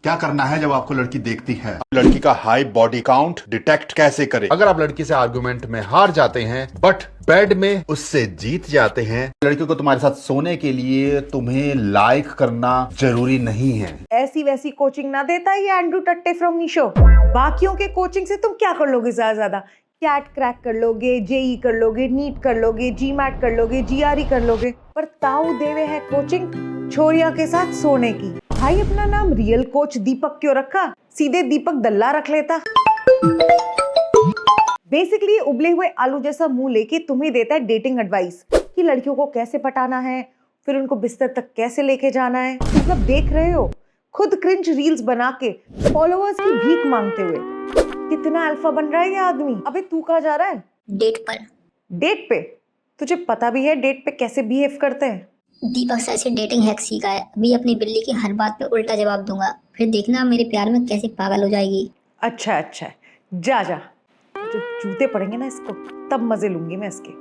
क्या करना है जब आपको लड़की देखती है? लड़की का हाई बॉडी काउंट डिटेक्ट कैसे करें? अगर आप लड़की से आर्गुमेंट में हार जाते हैं बट बेड में उससे जीत जाते हैं, लड़की को तुम्हारे साथ सोने के लिए तुम्हें लाइक करना जरूरी नहीं है। ऐसी वैसी कोचिंग ना देता ये एंड्रू टट्टे फ्रॉम मीशो। बाकियों के कोचिंग से तुम क्या कर लोगे? ज्यादा कैट क्रैक कर लोगे, जेई कर लोगे, नीट कर लोगे, जीमैट कर लोगे, जीआरई कर लोगे, पर ताऊ देवे है कोचिंग छोरिया के साथ सोने की। भाई अपना नाम रियल कोच दीपक क्यों रखा? सीधे दीपक दल्ला रख लेता। बेसिकली उबले हुए आलू जैसा मुंह लेके तुम्हें देता है डेटिंग एडवाइस कि लड़कियों को कैसे पटाना है, फिर उनको बिस्तर तक कैसे लेके जाना है। मतलब देख रहे हो, खुद क्रिंज रील्स बना के फॉलोअर्स की भीख मांगते हुए कितना अल्फा बन रहा है ये आदमी। अबे तू कहाँ जा रहा है? डेट पर। डेट पे? तुझे पता भी है डेट पे कैसे बिहेव करते हैं? दीपक सर से डेटिंग हैक सीखा है। अभी अपनी बिल्ली की हर बात पे उल्टा जवाब दूंगा, फिर देखना मेरे प्यार में कैसे पागल हो जाएगी। अच्छा, जा जो जूते पड़ेंगे ना इसको, तब मजे लूंगी मैं इसके।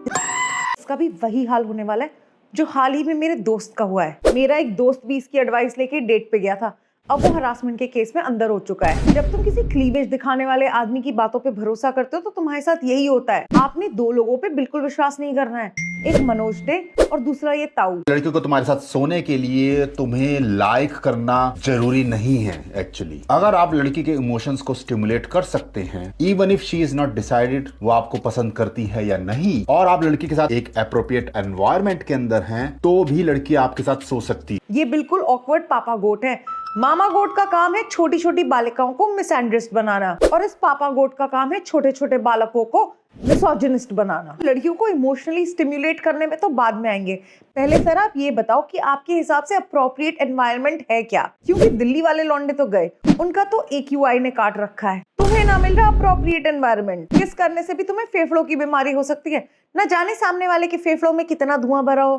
इसका भी वही हाल होने वाला है जो हाल ही में मेरे दोस्त का हुआ है। मेरा एक दोस्त भी इसकी एडवाइस लेके डेट पे गया था, अब वो हरासमेंट के केस में अंदर हो चुका है। जब तुम किसी क्लीवेज दिखाने वाले आदमी की बातों पे भरोसा करते हो तो तुम्हारे साथ यही होता है। आपने दो लोगों पे बिल्कुल विश्वास नहीं करना है, एक मनोज डे और दूसरा ये ताऊ। लड़कियों को तुम्हारे साथ सोने के लिए तुम्हें लाइक करना जरूरी नहीं है। एक्चुअली अगर आप लड़की के इमोशंस को स्टिमुलेट कर सकते हैं, even if she is not decided वो आपको पसंद करती है या नहीं, और आप लड़की के साथ एक एप्रोप्रिएट एनवायरमेंट के अंदर हैं, तो भी लड़की आपके साथ सो सकती है। ये बिल्कुल ऑकवर्ड पापा गोट है। मामा गोट का काम है छोटी छोटी बालिकाओं को मिसएंडर्स बनाना, और इस पापा गोट का काम है छोटे छोटे बालकों को मिसोजिनिस्ट बनाना। लड़कियों को इमोशनली स्टिम्युलेट करने में तो बाद में आएंगे। पहले सर आप ये बताओ कि आपके हिसाब से अप्रोप्रिएट एनवायरनमेंट है क्या? क्योंकि दिल्ली वाले लौंडे तो गए, उनका तो AQI ने काट रखा है। तुम्हें ना मिल रहा अप्रोप्रिएट एनवायरनमेंट। किस करने से भी तुम्हें फेफड़ों की बीमारी हो सकती है, न जाने सामने वाले के फेफड़ों में कितना धुआं भरा हो।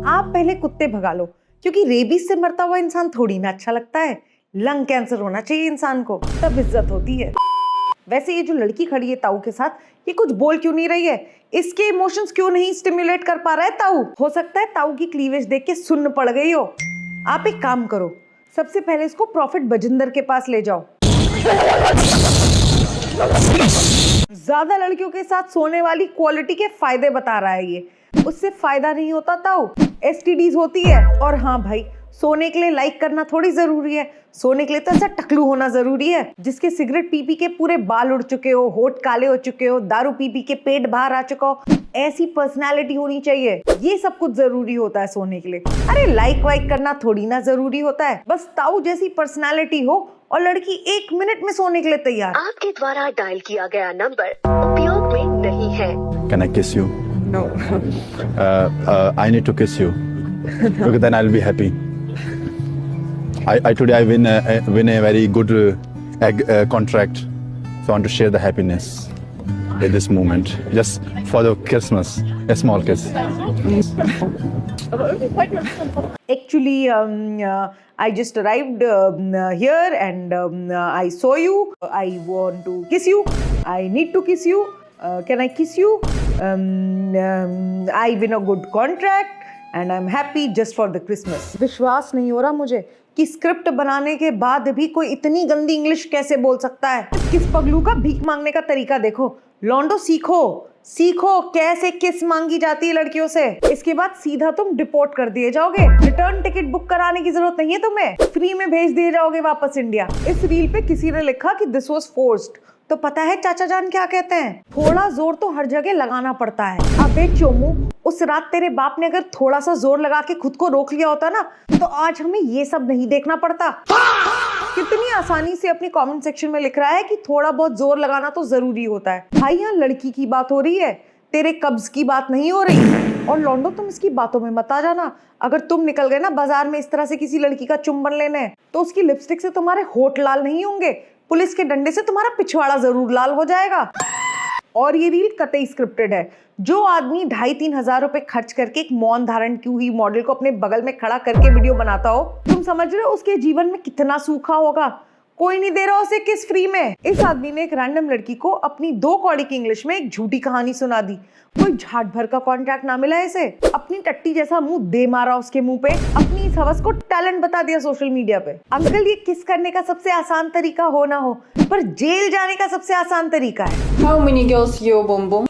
आप पहले कुत्ते भगा लो, क्योंकि रेबीज से मरता हुआ इंसान थोड़ी ना अच्छा लगता है। लंग कैंसर होना चाहिए इंसान को, तब इज्जत होती है। वैसे ये जो लड़की खड़ी है ताऊ के साथ, ये कुछ बोल क्यों नहीं रही है? इसके इमोशंस क्यों नहीं स्टिम्युलेट कर पा रहा है ताऊ? हो सकता है ताऊ की क्लीवेज देख के सुन्न पड़ गई हो। आप एक काम करो, सबसे पहले इसको प्रॉफिट बजिंदर के पास ले जाओ। ज्यादा लड़कियों के साथ सोने वाली क्वालिटी के फायदे बता रहा है ये। उससे फायदा नहीं होता ताऊ, STDs होती है। और हाँ भाई, सोने के लिए लाइक करना थोड़ी जरूरी है, सोने के लिए तो ऐसा टकलू होना जरूरी है जिसके सिगरेट पी पी के पूरे बाल उड़ चुके हो, होठ काले हो चुके हो, दारू पी पी के पेट बाहर आ चुका हो। ऐसी पर्सनालिटी होनी चाहिए। ये सब कुछ जरूरी होता है सोने के लिए। अरे लाइक वाइक करना थोड़ी ना जरूरी होता है। बस ताऊ जैसी पर्सनालिटी हो और लड़की 1 मिनट में सोने के लिए तैयार। आपके द्वारा डायल किया गया नंबर उपयोग में नहीं है। Can I kiss you? No. I need to kiss you because then I'll be happy. I today I win a very good contract, so I want to share the happiness in this moment, just for the Christmas, a small kiss. Actually, I just arrived here and I saw you. I want to kiss you. I need to kiss you. Can I kiss you? I win a good contract and I'm happy just for the Christmas. विश्वास नहीं हो रहा मुझे कि script बनाने के बाद भी कोई इतनी गंदी इंग्लिश कैसे बोल सकता है। किस पगलू का भीख मांगने का तरीका देखो। लॉन्डो सीखो कैसे किस मांगी जाती है लड़कियों से। इसके बाद सीधा तुम डिपोर्ट कर दिए जाओगे। रिटर्न टिकट बुक कराने की जरूरत नहीं है तुम्हें, फ्री में भेज दिए जाओगे वापस इंडिया। इस रील पे किसी ने लिखा कि दिस वाज फोर्स्ड, तो पता है चाचा जान क्या कहते हैं? थोड़ा जोर तो हर जगह लगाना पड़ता है। अबे चोमू, उस रात तेरे बाप ने अगर थोड़ा सा जोर लगा के खुद को रोक लिया होता ना, तो आज हमें ये सब नहीं देखना पड़ता। कितनी आसानी से अपनी कमेंट सेक्शन में लिख रहा है कि थोड़ा बहुत जोर लगाना तो जरूरी होता है। भाई यहाँ लड़की की बात हो रही है, तेरे कब्ज की बात नहीं हो रही। और लॉन्डो तुम इसकी बातों में मत आ जाना। अगर तुम निकल गए ना बाजार में इस तरह से किसी लड़की का चुंबन लेने, तो उसकी लिपस्टिक से तुम्हारे होठ लाल नहीं होंगे, पुलिस के डंडे से तुम्हारा पिछवाड़ा जरूर लाल हो जाएगा। और ये रील कतई स्क्रिप्टेड है। जो आदमी 2,500-3 हजार रुपए खर्च करके एक मौन धारण की हुई मॉडल को अपने बगल में खड़ा करके वीडियो बनाता हो, तुम समझ रहे हो उसके जीवन में कितना सूखा होगा? कोई नहीं दे रहा उसे किस फ्री में। इस आदमी ने एक रैंडम लड़की को अपनी 2 कौड़ी की इंग्लिश में एक झूठी कहानी सुना दी। कोई झाट भर का कॉन्ट्रैक्ट ना मिला इसे, अपनी टट्टी जैसा मुंह दे मारा उसके मुंह पे, अपनी इस हवस को टैलेंट बता दिया सोशल मीडिया पे। अंकल, ये किस करने का सबसे आसान तरीका हो ना हो, पर जेल जाने का सबसे आसान तरीका है। How many girls you boom boom?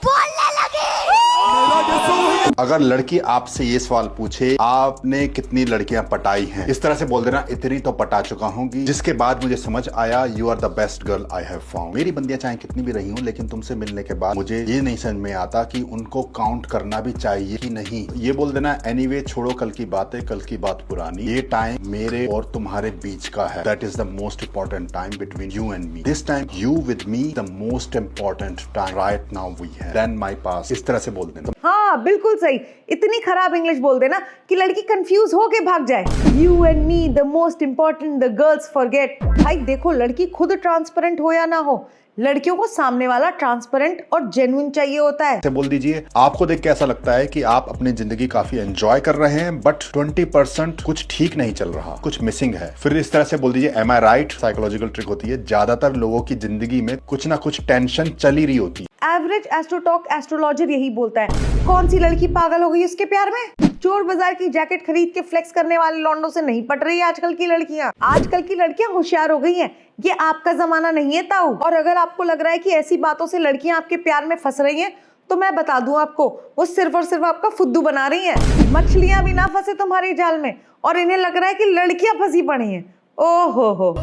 अगर लड़की आपसे ये सवाल पूछे आपने कितनी लड़कियां पटाई हैं, इस तरह से बोल देना इतनी तो पटा चुका हूँगी, जिसके बाद मुझे समझ आया you are the best girl I have found. मेरी बंदियां चाहे कितनी भी रही हूँ, लेकिन तुमसे मिलने के बाद मुझे ये नहीं समझ में आता कि उनको काउंट करना भी चाहिए कि नहीं। ये बोल देना एनीवे, छोड़ो कल की बातें, कल की बात पुरानी, ये टाइम मेरे और तुम्हारे बीच का है। That is the most important time between you and me. This time you with me the most important time right now we have then my past. इस तरह से बोल देना। हाँ बिल्कुल सही, इतनी खराब इंग्लिश बोल देना कि लड़की कंफ्यूज होके भाग जाए। You and me the most important, the girls forget. भाई देखो, लड़की खुद ट्रांसपेरेंट हो या ना हो, लड़कियों को सामने वाला ट्रांसपेरेंट और जेन्युइन चाहिए होता है। बोल दीजिए आपको देख के ऐसा लगता है कि आप अपनी जिंदगी काफी एंजॉय कर रहे हैं, बट 20% कुछ ठीक नहीं चल रहा, कुछ मिसिंग है। फिर इस तरह से बोल दीजिए एम आई राइट। साइकोलॉजिकल ट्रिक होती है, ज्यादातर लोगों की जिंदगी में कुछ ना कुछ टेंशन चल ही रही होती है। एवरेज एस्ट्रोटॉक एस्ट्रोलॉजर यही बोलता है। कौन सी लड़की पागल हो गई उसके प्यार में? चोर बाजार की जैकेट खरीद के फ्लेक्स करने वाले लौंडों से नहीं पट रही है आजकल की लड़कियां। आजकल की लड़कियां होशियार हो गई हैं, ये आपका जमाना नहीं है ताऊ। और अगर आपको लग रहा है कि ऐसी बातों से लड़कियां आपके प्यार में फंस रही हैं, तो मैं बता दूं आपको, वो सिर्फ और सिर्फ आपका फुद्दू बना रही हैं। मछलियां भी ना फंसे तुम्हारे जाल में और इन्हें लग रहा है कि लड़कियां फंसी पड़ी हैं। ओहो हो।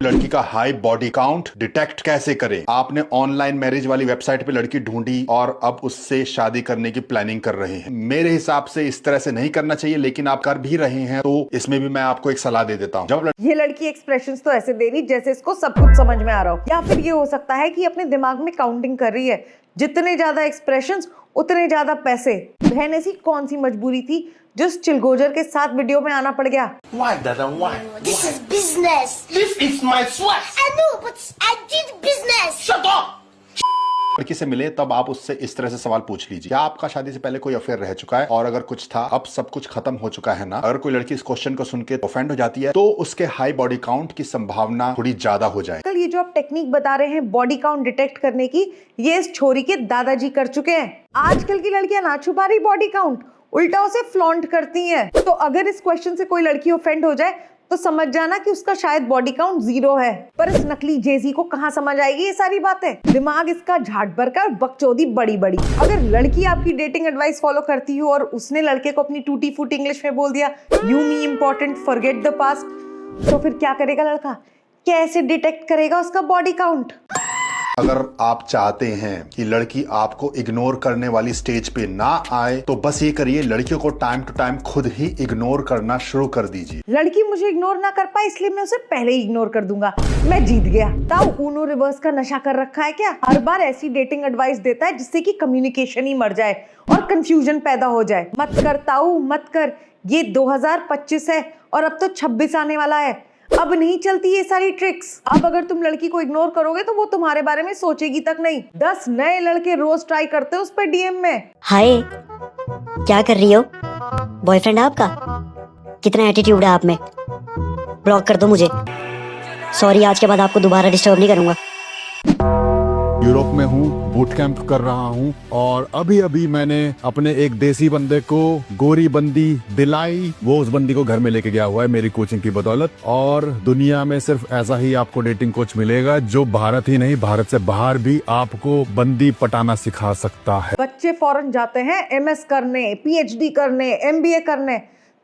लड़की का हाई बॉडी काउंट डिटेक्ट कैसे करें? आपने ऑनलाइन मैरिज वाली वेबसाइट पे लड़की ढूंढी और अब उससे शादी करने की प्लानिंग कर रहे हैं। मेरे हिसाब से इस तरह से नहीं करना चाहिए, लेकिन आप कर भी रहे हैं तो इसमें भी मैं आपको एक सलाह दे देता हूँ। जब ये लड़की एक्सप्रेशंस तो ऐसे दे रही जैसे इसको सब कुछ समझ में आ रहा हो, या फिर ये हो सकता है कि अपने दिमाग में काउंटिंग कर रही है, जितने ज्यादा एक्सप्रेशंस उतने ज्यादा पैसे। बहन ऐसी कौन सी मजबूरी थी जो इस चिलगोजर के साथ वीडियो में आना पड़ गया? Why, Dada? Why? This is business. This is my sweat. I know, but I did business. Shut up! लड़की से मिले तब आप उससे इस तरह से सवाल पूछ लीजिए, क्या आपका शादी से पहले कोई अफेयर रह चुका है? और अगर कुछ था, अब सब कुछ खत्म हो चुका है ना? अगर कोई लड़की इस क्वेश्चन को सुन के ऑफेंड हो जाती है तो उसके हाई बॉडी काउंट की संभावना थोड़ी ज्यादा हो जाए। कल ये जो आप टेक्निक बता रहे हैं बॉडी काउंट डिटेक्ट करने की, ये इस छोरी के दादाजी कर चुके हैं। आजकल की लड़कियां ना छुपा रही बॉडी काउंट, उल्टा उसे फ्लॉन्ट करती हैं। तो अगर इस क्वेश्चन से कोई लड़की ऑफेंड हो जाए तो समझ जाना कि उसका शायद बॉडी काउंट 0 है। पर इस नकली जेजी को कहाँ समझ आएगी ये सारी बातें? दिमाग इसका झाट भर का और बकचोदी बड़ी बड़ी। अगर लड़की आपकी डेटिंग एडवाइस फॉलो करती हो और उसने लड़के को अपनी टूटी फूटी इंग्लिश में बोल दिया you me important forget the past, तो फिर क्या करेगा लड़का? कैसे डिटेक्ट करेगा उसका बॉडी काउंट? अगर आप चाहते हैं कि लड़की आपको इग्नोर करने वाली स्टेज पे ना आए तो बस ये करिए, लड़कियों को टाइम टू टाइम खुद ही इग्नोर करना शुरू कर दीजिए। लड़की मुझे इग्नोर ना कर पाए इसलिए मैं उसे पहले ही इग्नोर कर दूंगा, मैं जीत गया। ताऊ ऊनो रिवर्स का नशा कर रखा है क्या? हर बार ऐसी डेटिंग एडवाइस देता है जिससे कि कम्युनिकेशन ही मर जाए और कंफ्यूजन पैदा हो जाए। मत कर ताऊ, मत कर। ये 2025 है और अब तो 26 आने वाला है। अब नहीं चलती ये सारी ट्रिक्स। अब अगर तुम लड़की को इग्नोर करोगे तो वो तुम्हारे बारे में सोचेगी तक नहीं। 10 नए लड़के रोज ट्राई करते हैं उस पर डीएम में। हाय, क्या कर रही हो? बॉयफ्रेंड है आपका? कितना एटीट्यूड है आप में? ब्लॉक कर दो मुझे। सॉरी, आज के बाद आपको दोबारा डिस्टर्ब नहीं करूंगा। यूरोप में हूँ, बूट कैंप कर रहा हूँ और अभी अभी मैंने अपने एक देसी बंदे को गोरी बंदी दिलाई। वो उस बंदी को घर में लेके गया हुआ है मेरी कोचिंग की बदौलत। और दुनिया में सिर्फ ऐसा ही आपको डेटिंग कोच मिलेगा जो भारत ही नहीं, भारत से बाहर भी आपको बंदी पटाना सिखा सकता है। बच्चे फॉरेन जाते हैं एमएस करने, पीएचडी करने, एमबीए करने।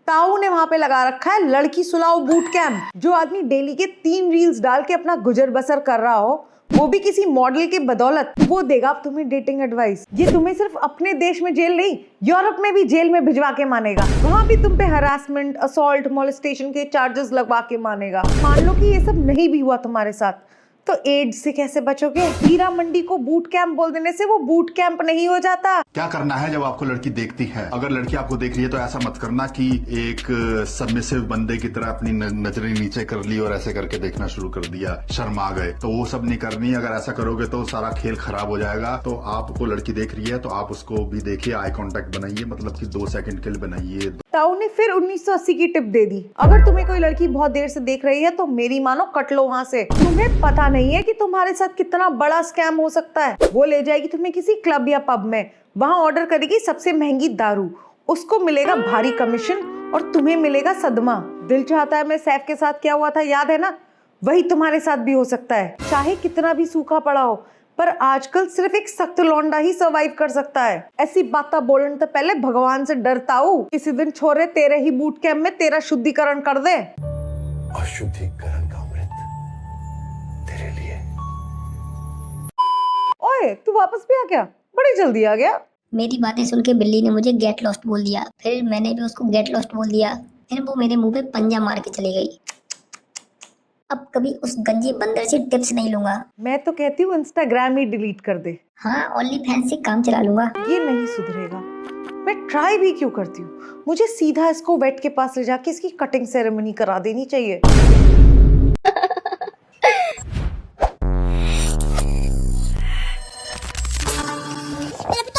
ताऊ ने वहां पे लगा रखा है लड़की सुलाओ बूट कैंप। जो आदमी डेली के 3 रील्स डाल के अपना गुजर बसर कर रहा हो, वो भी किसी मॉडल के बदौलत, वो देगा तुम्हें डेटिंग एडवाइस। ये तुम्हें सिर्फ अपने देश में जेल नहीं, यूरोप में भी जेल में भिजवा के मानेगा। वहां भी तुम पे हरासमेंट, असॉल्ट, मोलेस्टेशन के चार्जेस लगवा के मानेगा। मान लो कि ये सब नहीं भी हुआ तुम्हारे साथ, तो एड्स से कैसे बचोगे? हीरा मंडी को बूट कैंप बोल देने से वो बूट कैंप नहीं हो जाता। क्या करना है जब आपको लड़की देखती है? अगर लड़की आपको देख रही है तो ऐसा मत करना कि एक सबमिसिव बंदे की तरह अपनी नजरें नीचे कर ली और ऐसे करके देखना शुरू कर दिया, शर्मा गए। तो वो सब नहीं करनी। अगर ऐसा करोगे तो सारा खेल खराब हो जाएगा। तो आपको लड़की देख रही है तो आप उसको भी देखिए, आई कांटेक्ट बनाइए, मतलब कि 2 सेकंड के लिए बनाइए। ताऊ ने फिर 1980 की टिप दे दी। अगर तुम्हें कोई लड़की बहुत देर से देख रही है तो मेरी मानो कट लो वहां से। तुम्हें पता नहीं है कि तुम्हारे साथ कितना बड़ा स्कैम हो सकता है। वो ले जाएगी तुम्हें किसी क्लब या पब में, वहां ऑर्डर करेगी सबसे महंगी दारू, उसको मिलेगा भारी कमीशन और तुम्हें मिलेगा सदमा। दिल चाहता है मैं सैफ के साथ क्या हुआ था याद है ना, वही तुम्हारे साथ भी हो सकता है। चाहे कितना भी सूखा पड़ा हो, पर आजकल सिर्फ एक सख्त लौंडा ही सर्वाइव कर सकता है। ऐसी बातें बोलने से पहले भगवान से डरता हूँ, किसी दिन छोरे तेरे ही बूट कैंप में तेरा शुद्धिकरण कर दे। अशुद्धिकरण का अमृत तेरे लिए। ओए तू वापस भी आ गया, बड़ी जल्दी आ गया। मेरी बातें सुन के बिल्ली ने मुझे गेट लॉस्ट बोल दिया, फिर मैंने भी उसको गेट लॉस्ट बोल दिया, फिर वो मेरे मुंह पे पंजा मार के चली गई। अब कभी उस गंजे बंदर से टिप्स नहीं लूंगा। मैं तो कहती हूँ इंस्टाग्राम ही डिलीट कर दे। हाँ, ओनली फैंस से काम चला लूंगा। ये नहीं सुधरेगा। मैं ट्राई भी क्यों करती हूँ, मुझे सीधा इसको वेट के पास ले जाके इसकी कटिंग सेरेमनी करा देनी चाहिए।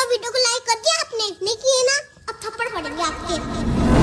वीडियो को लाइक कर दिया आपने? नहीं किए ना? अब थप्पड़ पड़ेंगे आपके।